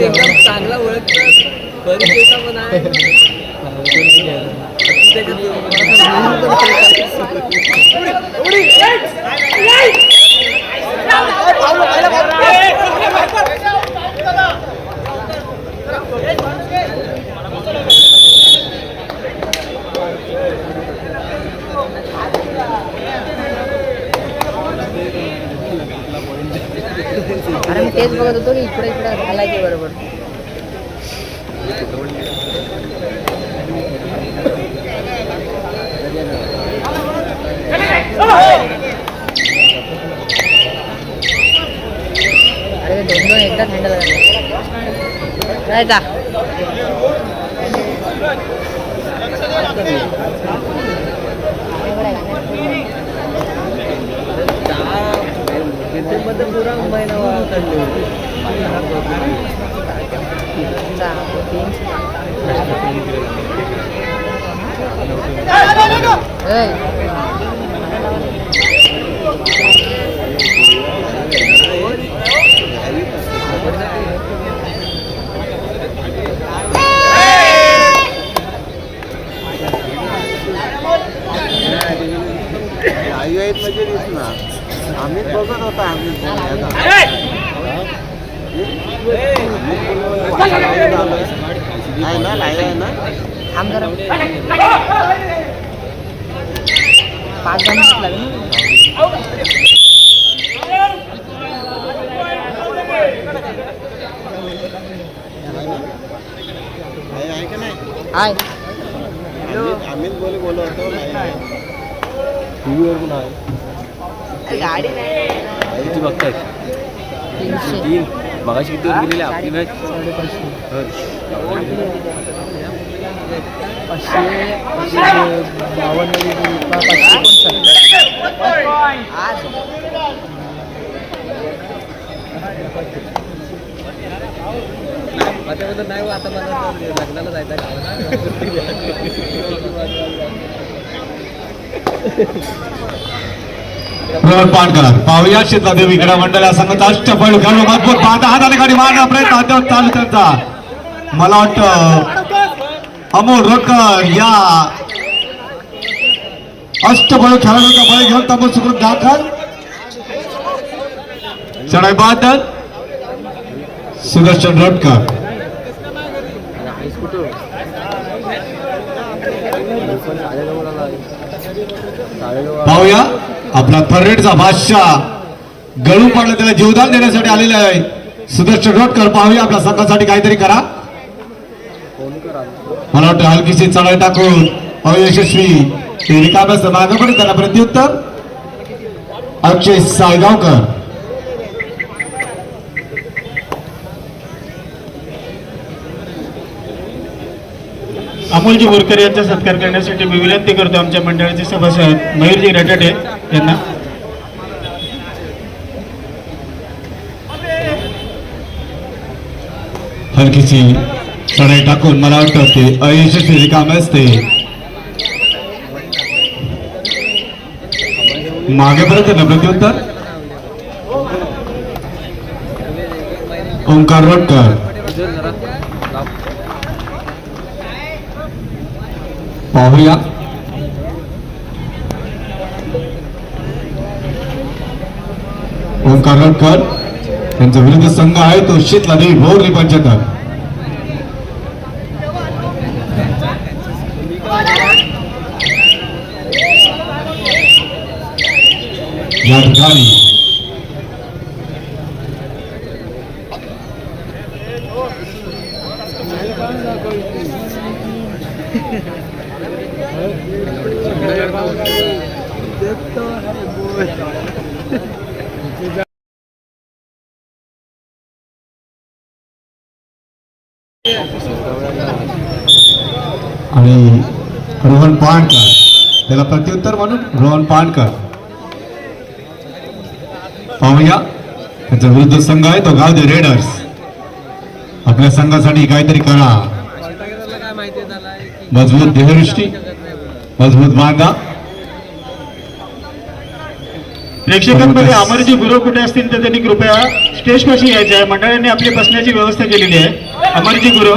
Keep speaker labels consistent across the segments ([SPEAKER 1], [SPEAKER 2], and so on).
[SPEAKER 1] एकदम चांगला ओळखतात बरीच पैसा पण आहे
[SPEAKER 2] अरे मी तेच बघत होतो की इकडे इकडे आला की बरोबर अरे दोन दोन एकदाच हँडल काय का
[SPEAKER 1] पूरा महिना
[SPEAKER 3] म्हणजे दिसणार आम्ही बघत होता आम्ही ना लाईव्ह ना
[SPEAKER 2] थांब जरा 5 मिनिट लागेल
[SPEAKER 3] आहे का नाही
[SPEAKER 2] हाय
[SPEAKER 3] आम्हीच बोलत होतो टीव्हीवर पण आहे
[SPEAKER 2] गाडी नाही
[SPEAKER 1] बघताय
[SPEAKER 2] 300
[SPEAKER 1] मगाशी किती वर गेलेली आपली मॅच 552 नाही आता मला लग्नाला जायचं
[SPEAKER 4] पाणकर पाहूया शेतलादेवी क्रीडा मंडळा संघाचा अष्टपैलू खेळाडू मजबूत बांधा हाताने गाडी मारण्याचा प्रयत्न अद्याप चालू त्यांचा मला वाटतं अमोल रोडकर या अष्टपैलू खेळाडूचा बळी घेऊन तंबू सुखरूप दाखल चढाई बादल सुदर्शन रोडकर पाहूया आपला थर्रेडचा बादशाह गळू पडला त्याला जीवदान देण्यासाठी आलेला आहे सुदर्शन रोडकर पाहूया आपल्या संघासाठी काहीतरी करा मला वाटतं हलकीशी चढाई टाकून अयशस्वी रिकाम्याच मागं पण त्याला प्रत्युत्तर अक्षय सायगावकर
[SPEAKER 5] अमोलजी बोरकर यांचा सत्कार करण्यासाठी मी विनंती करतो आमच्या मंडळाचे सभासद मयूरजी रटाटे यांना
[SPEAKER 4] हलकीची चढाई टाकून मला वाटतं ते अयशस्वी रिकामे असते मागे परत ना प्रत्युत्तर ओंकार रोडकर पाहूया ओंकार रोडकर त्यांचा विरुद्ध संघ आहे तो शेतलादेवी भोरली पंचायत या ठिकाणी आणि रोहन पाणकर त्याला प्रत्युत्तर म्हणून रोहन पाणकर पाहूया त्याचा विरुद्ध संघ आहे तो गावदे रेडर्स आपल्या संघासाठी काहीतरी करा मजबूत देहदृष्टी मजबूत बांधा
[SPEAKER 5] प्रेक्षकांमध्ये अमरजी गुरु कुठे असतील तर त्यांनी कृपया स्टेज पाशी यायचे आहे. मंडळाने आपली बसण्याची व्यवस्था केलेली आहे. अमरजी गुरु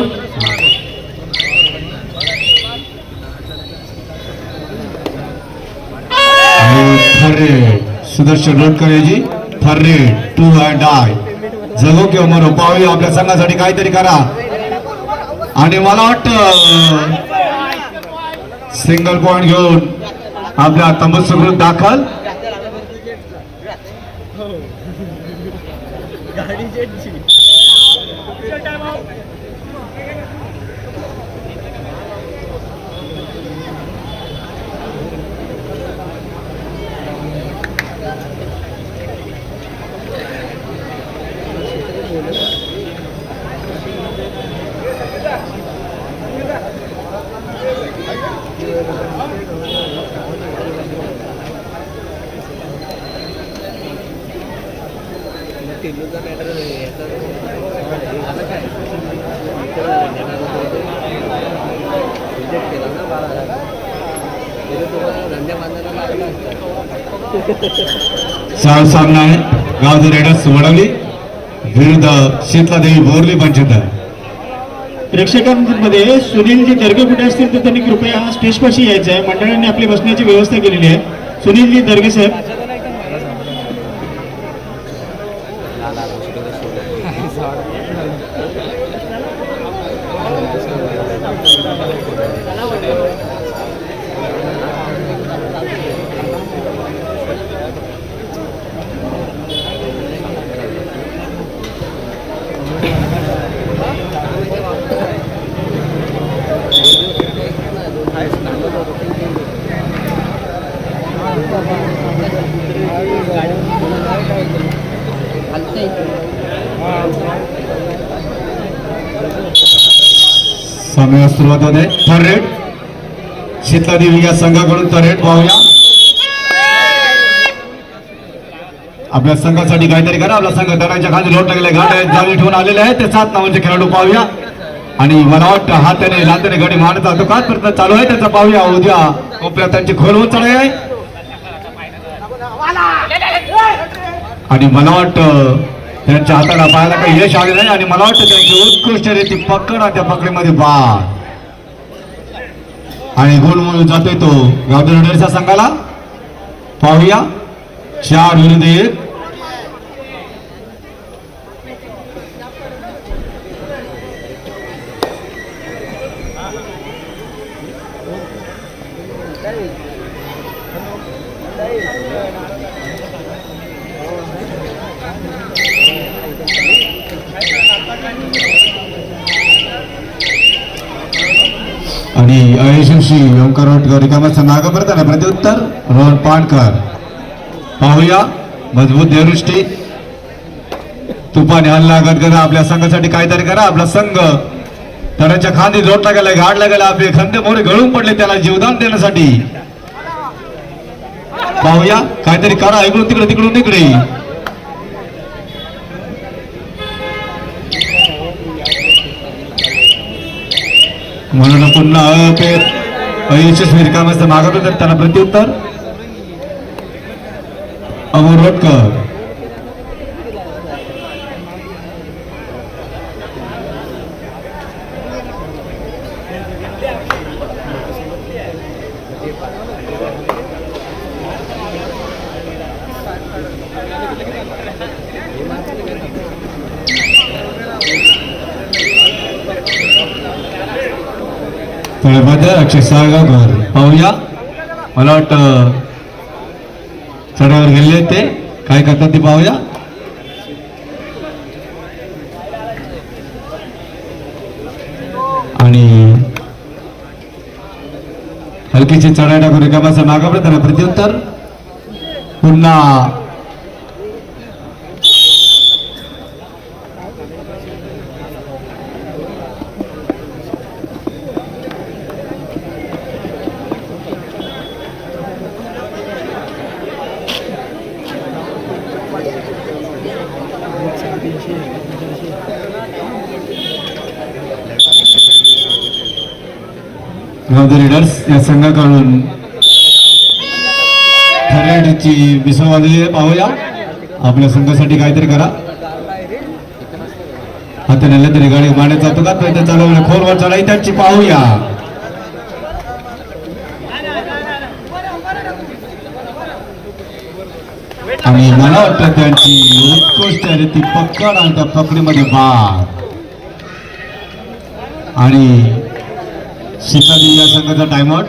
[SPEAKER 4] सुदर्शन रोडकरेजी थर्रे 2 and I जगो किंवा मरो पाहूया आपल्या संघासाठी काहीतरी करा. आणि मला वाटतं सिंगल पॉइंट घेऊन आपल्या तंबू सुखरूप दाखल.
[SPEAKER 1] टिल्लूचा मॅटर याचा झालं काय रिजेक्ट केला ना 12,000 तिथे तुम्हाला धंद्या बांधायला लागला असता.
[SPEAKER 4] चार सामना आहे. गावचे रेडर्स वडवली विरुद्ध शीतलादेवी बोरली पंचायत.
[SPEAKER 5] प्रेक्षकांमध्ये सुनीलजी दर्गे कुठे असतील तर त्यांनी कृपया स्टेज पाशी यायचं आहे. मंडळाने आपली बसण्याची व्यवस्था केलेली आहे. सुनीलजी दर्गे साहेब
[SPEAKER 4] सामन्याला सुरुवात होते. थर्ड शीतलादेवी या संघाकडून थर्ड पाहूया. आपल्या संघासाठी काहीतरी करा. आपला संघ दडाच्या खाली लोट लागले गाड्या जाळी ठेवून आलेले आहेत. ते 7 नावांचे खेळाडू पाहूया. आणि मला वाटतं हाताने लाताने गाडी मारता तो काय प्रयत्न चालू आहे त्याचा पाहूया. उद्या कोपऱ्यात त्यांची खोल उचळ आहे. आणि मला वाटतं त्यांच्या हाताला पाहायला काही यश आले नाही. आणि मला वाटतं त्यांची उत्कृष्ट रीती पकड त्या पकडीमध्ये बाद आणि गोल म्हणून जातोय तो गावदेव रेडर्सच्या संघाला. पाहूया 4 विरुद्ध 1. आणि अयशस्वी ओंकार रोटकर रिकाम्या नागा करताना प्रत्युत्तर रोहन पाणकर. पाहूया मजबूत देवदृष्टी तुपाने हल्ला करा. आपल्या संघासाठी काहीतरी करा. आपला संघ तराच्या खांदी जोडला गेला गाडला गेला. आपले खंदे मोरे गळून पडले त्याला जीवदान देण्यासाठी. पाहूया काहीतरी करा. इकडून तिकडे तिकडून तिकडे म्हणून पुन्हा अयशस्वी रिकाम्या मागवलं तर त्याला प्रत्युत्तर अमोल रोटकर. तळमध्ये अक्षय साळगावकर. पाहूया मला वाटतं चढावर गेले ते काय करतात ते पाहूया. आणि हलकीची चढाई टाकून रिकाम्याचा मागापडे त्याला प्रत्युत्तर पुन्हा गावदेव रेडर्स या संघाकडून थर्डची विसव वाजली आहे, पाहूया आपल्या संघासाठी काहीतरी करा. आता नेल्या तरी गाडी मारण्याचा अपघात प्रयत्न चालू आहे. खोलवर चढाई त्यांची पाहूया. आणि मला वाटतं त्यांची उत्कृष्ट आहे ती पकड आणि त्या पकडीमध्ये बार आणि शिकाजी या संघाचा टाइमआउट.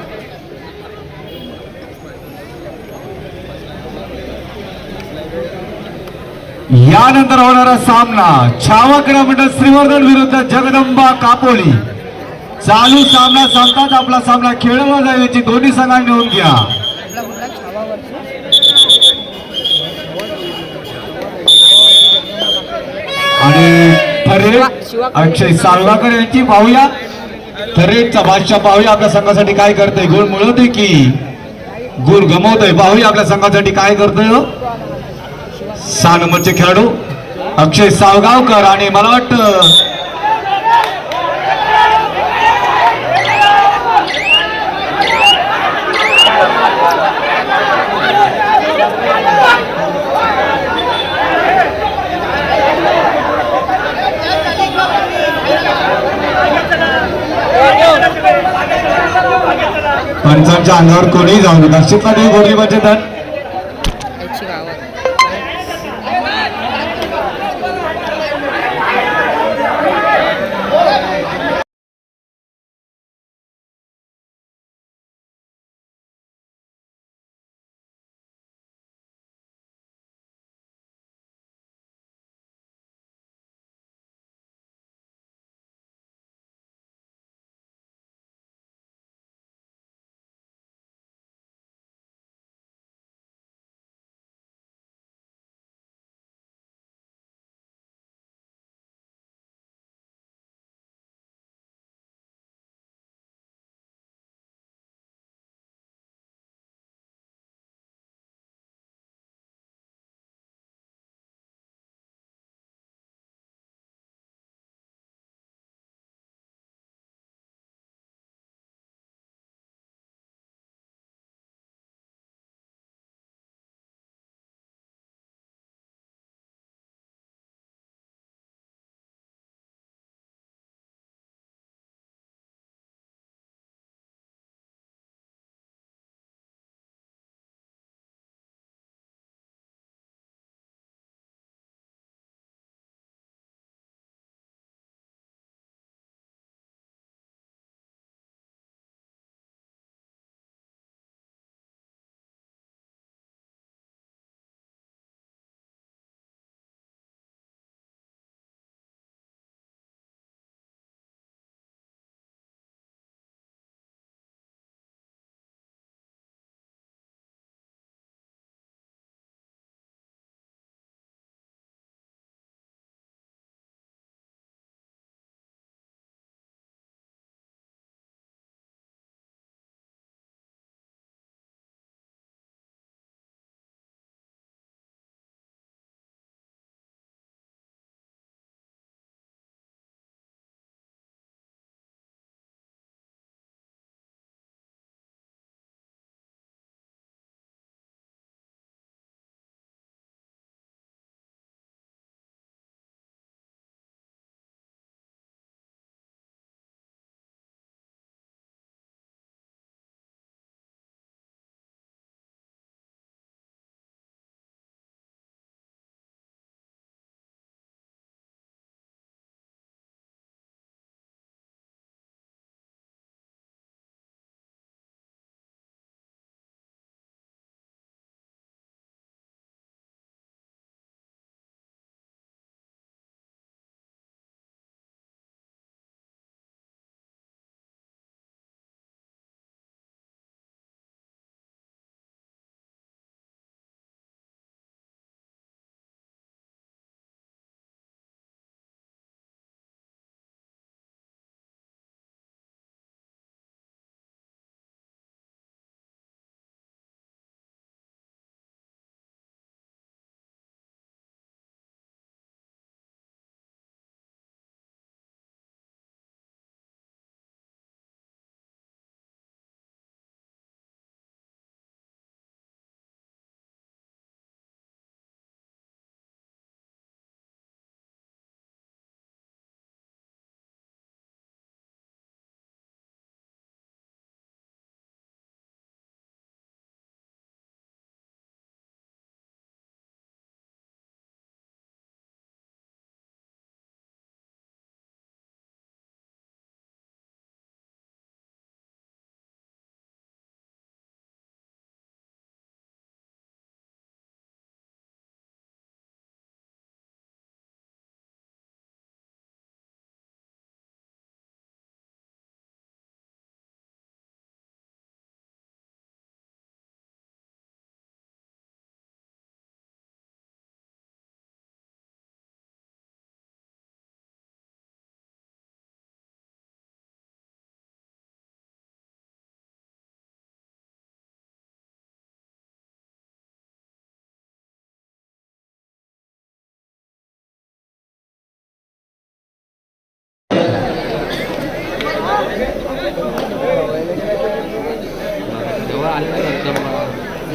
[SPEAKER 4] यानंतर होणारा सामना छावा क्रीडा मंडळ श्रीवर्धन विरुद्ध जगदंबा कापोली. चालू सामना संपताच आपला सामना खेळवला जाईल याची दोन्ही संघांनी नोंद घ्या.
[SPEAKER 2] कुठला कुठला छावावरची
[SPEAKER 4] आणि थरेट अक्षय सालगाकर यांची पाहूया. थरेटचा बादशाह पाहूया आपल्या संघासाठी काय करतोय. गोल मिळवतोय की गोल गमवतोय पाहूया आपल्या संघासाठी काय करतोय. 6 नंबरचे खेळाडू अक्षय सावगावकर आणि मला वाटतं पंचांच्या अंगावर कोणीही जाऊ नका. शिकला गोडली बचत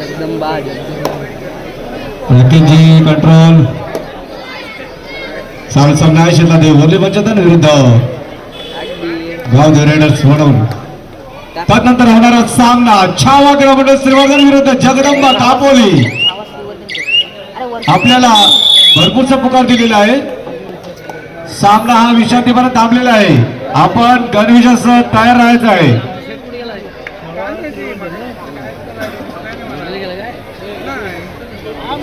[SPEAKER 1] जगदंबा
[SPEAKER 4] रकीजी कंट्रोल साल सामना आहे शेतला देव बोरली पंचायत विरुद्ध गाव रेडर्स म्हणून त्यानंतर होणारा सामना छावा ग्रामपंचायत श्रीवर्धन विरुद्ध जगदंबा दापोली. आपल्याला भरपूरचा पुकार दिलेला आहे. सामना हा विश्रांतीपर्यंत थांबलेला आहे. आपण गणविजयासह तयार राहायचं आहे.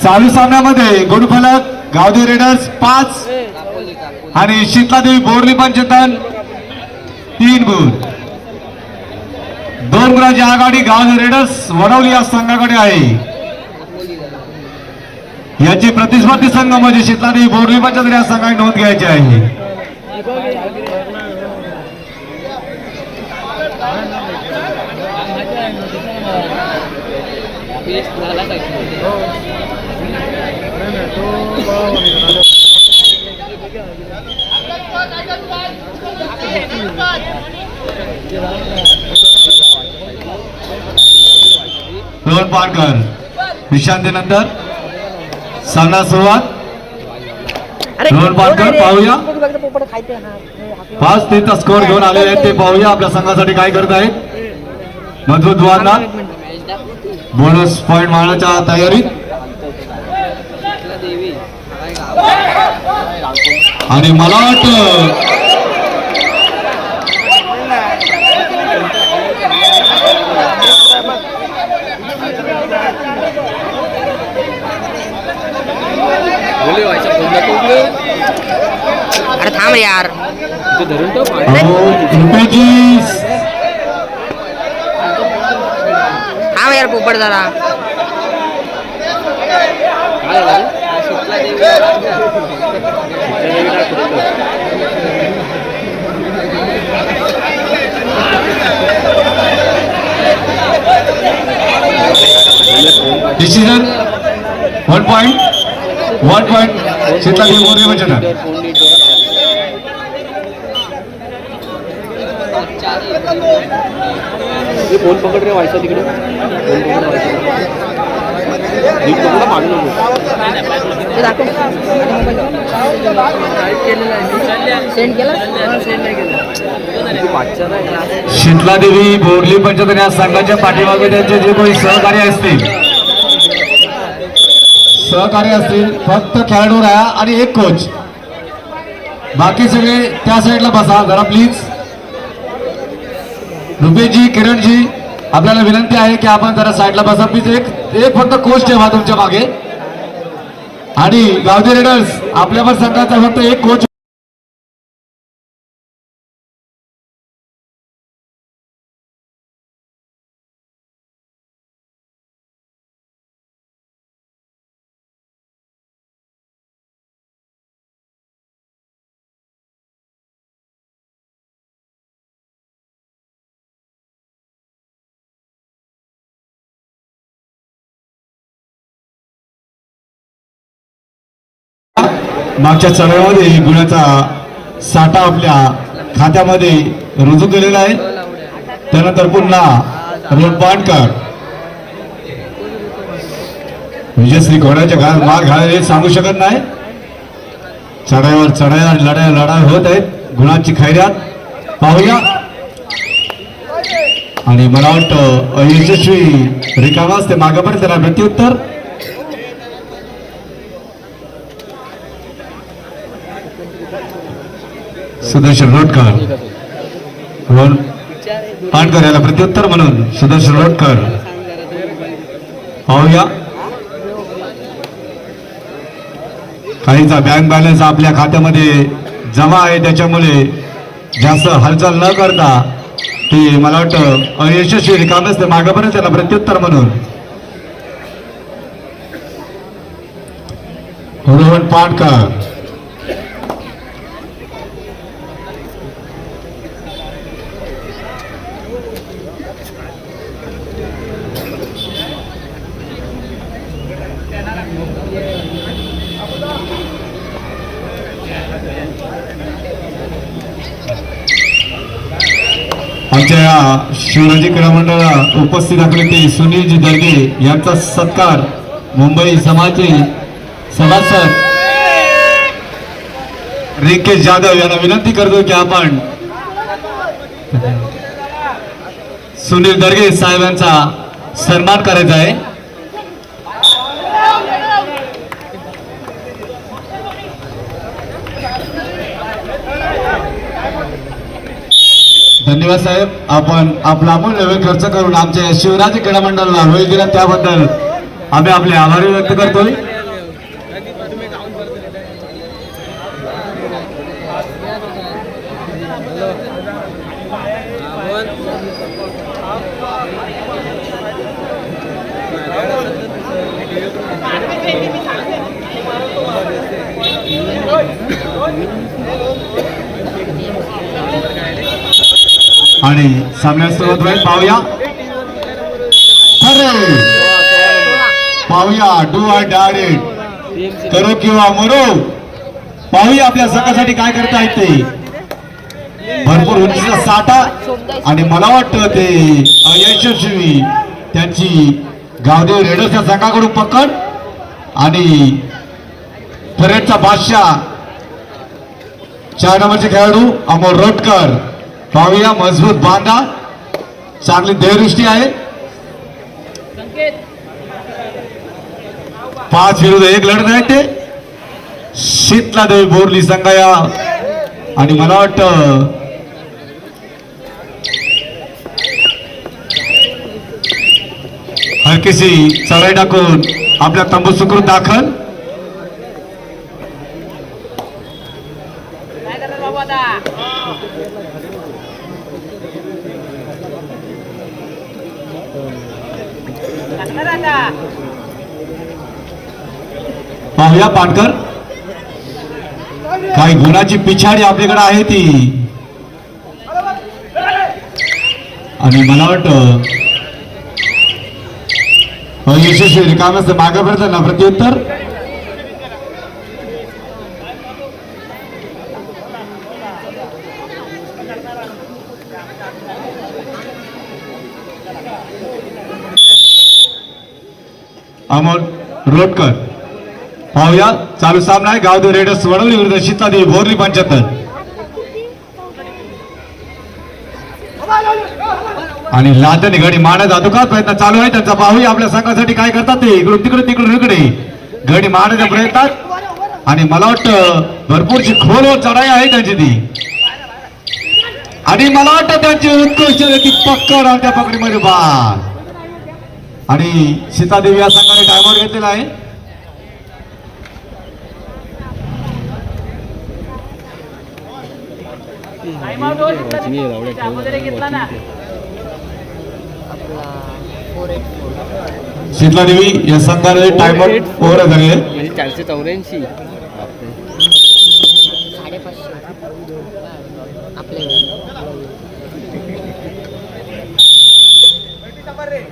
[SPEAKER 4] चालू सामन्यामध्ये गुणफलक गावदेव रेडर्स 5 आणि शीतलादेवी बोरली पंचतन 3 गुण. 2 गुणांची आघाडी गावदेव रेडर्स वडवली या संघाकडे आहे. याची प्रतिस्पर्धी संघ म्हणजे शीतलादेवी बोरली पंचतन या संघाने नोंद घ्यायची आहे. रोहन पारकर विश्रांतीनंतर सामना सुरुवात. रोहन पारकर पाहूया 5-3 स्कोर घेऊन आलेले आहेत. ते पाहूया आपल्या संघासाठी काय करत आहेत. मजबूत वादना बोनस पॉइंट मारण्याच्या तयारीत आणि मला वाटतं
[SPEAKER 2] अरे थांब यार
[SPEAKER 1] धरून तो
[SPEAKER 4] रुपयाची
[SPEAKER 2] थांब यार पोपट जरा.
[SPEAKER 4] Decision 1 point Sheetla Devi Borli Panchatan.
[SPEAKER 1] Phone पकड रे व्हायचा तिकडे
[SPEAKER 4] शीतलादेवी बोरली पंचतन या संघाच्या पाठीमागे त्यांचे जे कोणी सहकारी असतील फक्त खेळाडू राहा आणि एक कोच. बाकी सगळे त्या साईडला बसा जरा प्लीज. रुपेशजी किरणजी आपल्याला विनंती आहे की आपण जरा साईडला बसा प्लीज. एक फक्त कोच ठेवा तुमच्या मागे आणि गावदेव रेडर्स आपल्या संघाचा फक्त एक कोच. मागच्या चढाईमध्ये गुणाचा साठा आपल्या खात्यामध्ये रुजू केलेला आहे. त्यानंतर पुन्हा रोहन पारकर विजयश्री घोड्याच्या घाल मार घालायला सांगू शकत नाही. चढाईवर लढाई होत आहेत. गुणाची खैरात पाहूया आणि मला वाटतं यशस्वी रिकामाच ते मागे पण त्याला प्रत्युत्तर. सुदर्शन रोडकर रोहन पारकर याला प्रत्युत्तर म्हणून सुदर्शन रोडकर पाहूया. काहींचा बँक बॅलन्स आपल्या खात्यामध्ये जमा आहे त्याच्यामुळे जास्त हालचाल न करता ते मला वाटतं अयशस्वी रिकामच ते मागेपर्यंत त्याला प्रत्युत्तर म्हणून रोहन पारकर आमच्या या शिवराजी क्रीडा मंडळाला उपस्थित असलेले सुनीलजी दर्गे यांचा सत्कार मुंबई समाजचे सभासद रिंकेश जाधव यांना विनंती करतो की आपण सुनील दर्गे साहेबांचा सन्मान करायचा आहे. धन्यवाद साहेब. आपण आपला अमूल्य वेळ खर्च करून आमच्या शिवराजी क्रीडा मंडळाला वेळ दिला त्याबद्दल आम्ही आपले आभार व्यक्त करतोय. आणि सामन्यास सुरुवात होईल. पाहूया डू आर डायरेक्ट करो किंवा मरो. पाहूया आपल्या संघासाठी काय करता येते. भरपूर उंचीचा साठा आणि मला वाटतं ते अयशस्वी त्यांची गावदेव रेडर्सच्या संघाकडून पकड आणि परेडचा बादशाह 4 नंबरचे खेळाडू अमोल रोटकर. पाहूया मजबूत बांधा, चांगली देहदृष्टी आहे. 5 विरुद्ध 1 लढत आहे ते शीतला देवी बोरली संघाया. आणि मला वाटतं हलकीशी चढाई टाकून आपल्या तंबू सुखरूप दाखल. पाहूया पाटकर, काही गुणाची पिछाडी आपल्याकडे आहे ती. आणि मला वाटतं यशस्वी रिकाम्याचं मागे पडताना प्रत्युत्तर. अमोल रोटकर. पाहूया चालू सामना आहे गावदेव रेडर्स वडवली विरुद्ध शीतलादेवी बोरली 75. आणि लादणी घडी मारण्याचा दुखात प्रयत्न चालू आहे त्यांचा. पाहूया आपल्या संघासाठी काय करतात ते. इकडून तिकडून इकडे घडी मारण्याच्या प्रयत्नात आणि मला वाटतं भरपूरशी खोलवर चढाई आहे त्यांची ती. आणि मला वाटतं त्यांची उत्कृष्ट ती पकड आणि त्या पकडीमध्ये बाद. आणि सीतादेवी या संघाने टायमआउट घेतलेला आहे. शीतलादेवी या संघाने टायमआउट ओव्हर झाले
[SPEAKER 1] 484.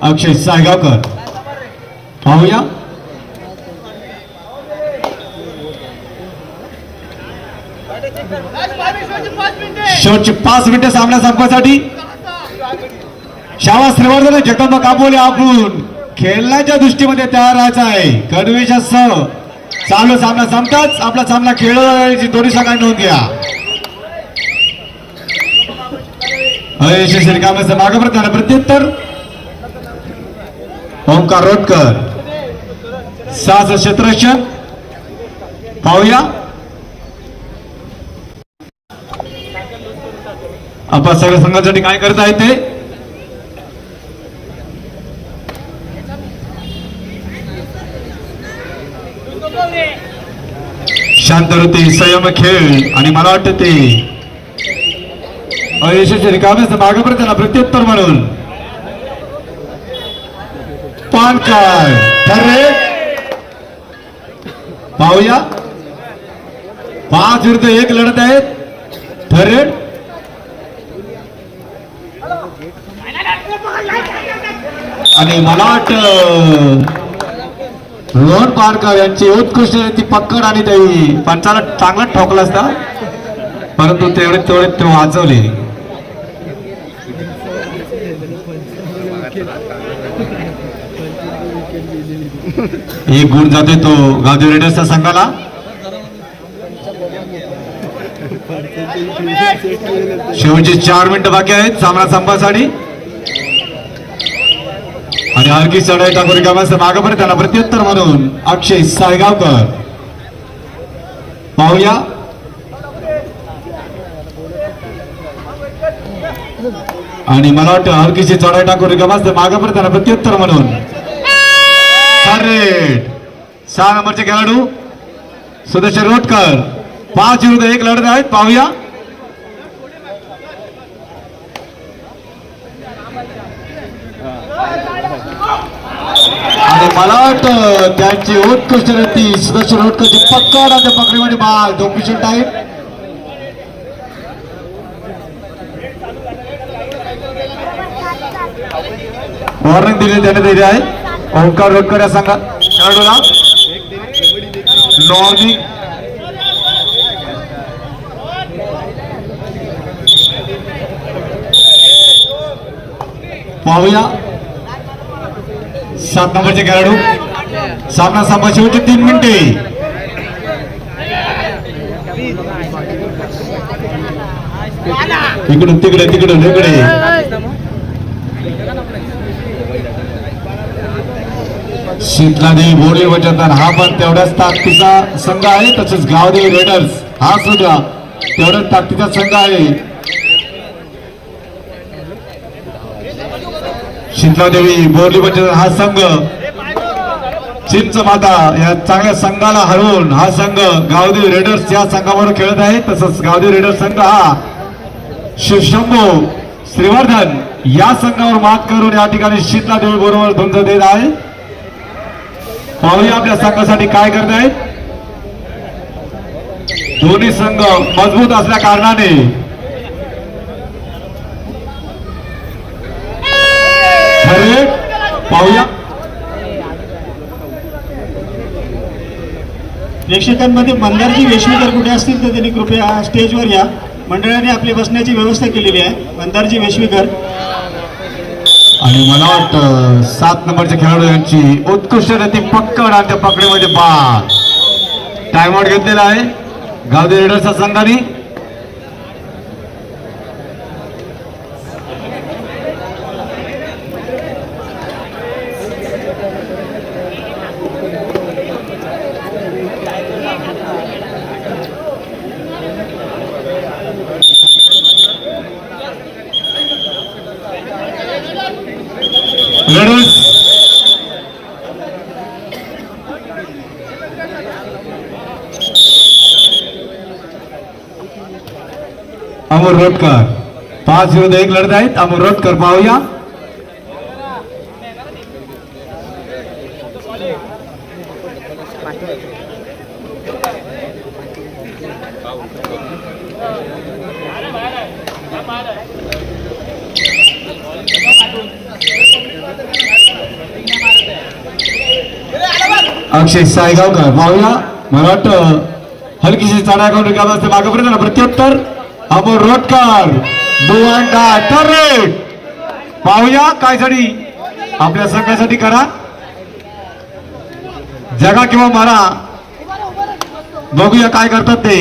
[SPEAKER 4] अक्षय सायगावकर. पाहूया शेवटची 5 मिनिटे सामना संपण्यासाठी. शाबास श्रीवर्धन जगदंबा काबोले. आपण खेळण्याच्या दृष्टीमध्ये तयार राहायचं आहे. गणवेशासह चालू सामना संपताच आपला सामना खेळण्याची दोन्ही संघांनी नोंद घ्या. यशस्वी रिकाम्याचं मागे पडताना प्रत्युत्तर ओंकार रोटकर. 6 क्षेत्ररक्षण. पाहूया आपण सगळ्या संघासाठी काय करत आहे ते. शांतवृत्ती संयम खेळ आणि मला वाटतं ते अयशस्वी रिकाम्याचं मागे पडताना प्रत्युत्तर म्हणून पानकर ठरले. पाहूया 5 विरुद्ध 1 लढत आहेत थरेड. आणि मला वाटतं रोहन पारकर यांची उत्कृष्ट ती पकड आणि त्याही पंचाला चांगला ठोकला असता परंतु तेवढे तो वाचवले. एक गुण जाते तो गावदेवी रेडर्सच्या संघाला. शेवटचे 4 मिनिटं बाकी आहेत सामना संपासाठी. आणि हलकी चढाई टाकून रिकाम्या मागे परत त्याला प्रत्युत्तर म्हणून अक्षय सायगावकर. पाहूया आणि मला वाटतं हलकीची चढाई टाकून रिकाम्या मागे परत त्याला प्रत्युत्तर म्हणून 6 नंबरचे खेळाडू सुदर्शन रोटकर 5 विरुद्ध 1 लढत आहेत. पाहूया आणि मला वाटतं त्यांची उत्कृष्ट रीती सुदर्शन रोटकरची पकड आणि पकडीमध्ये बाल डोपिशन टाईम. वॉर्निंग दिली देण्यात येते आहे ओंकार रोटकर या संघा खेळाडूला. वॉर्निंग पाहूया 7 नंबरचे खेळाडू. सामना संपायचे होते 3 मिनिटे. इकडून तिकडे तिकडून इकडे. शीतलादेवी बोर्डे वचनदार हा पण तेवढ्याच ताकदीचा संघ आहे. तसेच गावदेवी रेडर्स हा सुद्धा तेवढ्याच ताकदीचा संघ आहे. शीतलादेवी बोर्ली वचनदार हा संघ चिंच माता या चांगल्या संघाला हरवून हा संघ गावदेवी रेडर्स या संघाबरोबर खेळत आहे. तसंच गावदेवी रेडर्स संघ हा शिवशंभू श्रीवर्धन या संघावर मात करून या ठिकाणी शीतलादेवी बरोबर धुंज देत आहे. पाहूया आपल्या संघासाठी काय करत आहेत. दोन्ही संघ मजबूत असल्या कारणाने पाहूया
[SPEAKER 5] प्रेक्षकांमध्ये मंदारजी वेशवीकर कुठे असतील तर त्यांनी कृपया स्टेजवर या. मंडळाने आपली बसण्याची व्यवस्था केलेली आहे. मंदारजी वेशवीकर.
[SPEAKER 4] आणि मला वाटतं 7 नंबरचे खेळाडू यांची उत्कृष्ट रीती पकड आणि त्या पकडीमध्ये बाद. टाइमआउट घेतलेला आहे गावदेवी रेडर्सच्या संघाने. रेडर्स अमोल रोटकर 5 विरुद्ध 1 लढत आहेत. अमोल रोटकर पाहूया. अक्षय सायगावकर पाहूया. मला वाटतं हलकीशी चढा करून रिकामा असते मागेपर्यंत प्रत्युत्तर अमोल रोटकर पाहूया काय साठी आपल्या संघासाठी करा. जगा किंवा मारा बघूया काय करतात ते.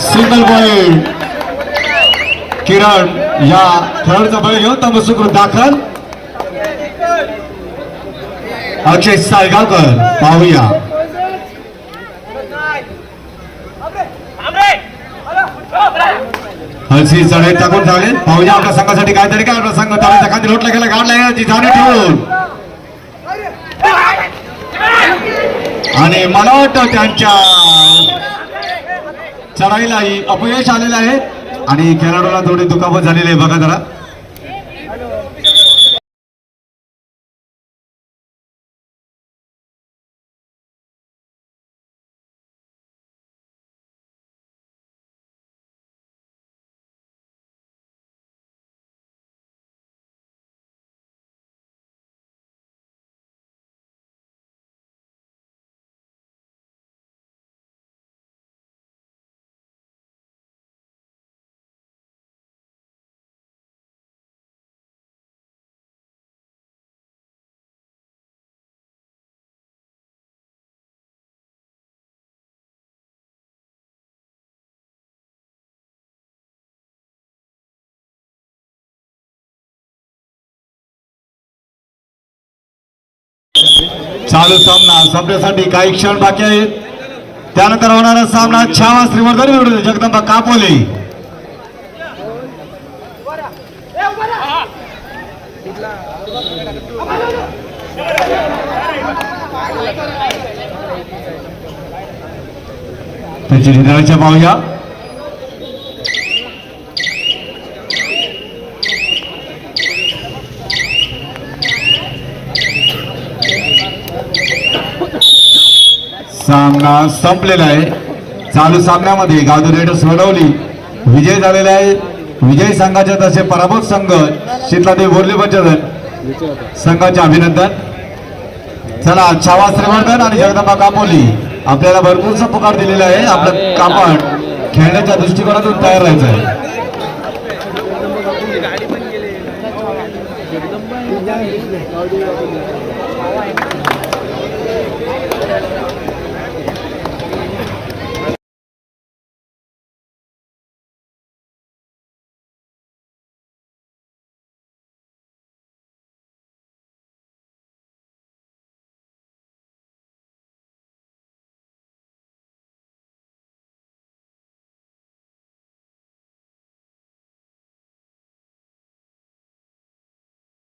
[SPEAKER 4] सिंगल पॉइंट किरण या खेळाडूचा बळी घेऊन तम सुकृत दाखल. अक्षय सायगावकर पाहूया. हलसी चढाई टाकून झाले. पाहूया आपल्या संघासाठी काहीतरी काय. आपला संघ ताब्याच्या खाली लोटला गेला गाडला याची जाणीव ठेवून. आणि मला वाटतं त्यांच्या चढाईलाही अपयश आलेलं आहे आणि खेळाडूला थोडी दुखापत झालेली आहे बघा जरा. चालू सामना संपण्यासाठी काही क्षण बाकी आहेत. त्यानंतर होणारा सामना छावा श्रीवर्धन विरुद्ध जगदंबा कापोले. त्याची हृदयाच्या पाहूया. सामना संपलेला आहे. चालू सामन्यामध्ये गावदेव रेडर्स वडवली विजय झालेला आहे. विजयी संघाचे तसे पराभूत संघ शीतलादेवी बोरली पंचदन संघाचे अभिनंदन. चला छावा श्रीवर्धन आणि जगदंबा कापोली आपल्याला भरपूरचा पुकार दिलेला आहे. आपलं कापड खेळण्याच्या दृष्टिकोनातून तयार राहायचं आहे.
[SPEAKER 1] गाडी पण गेले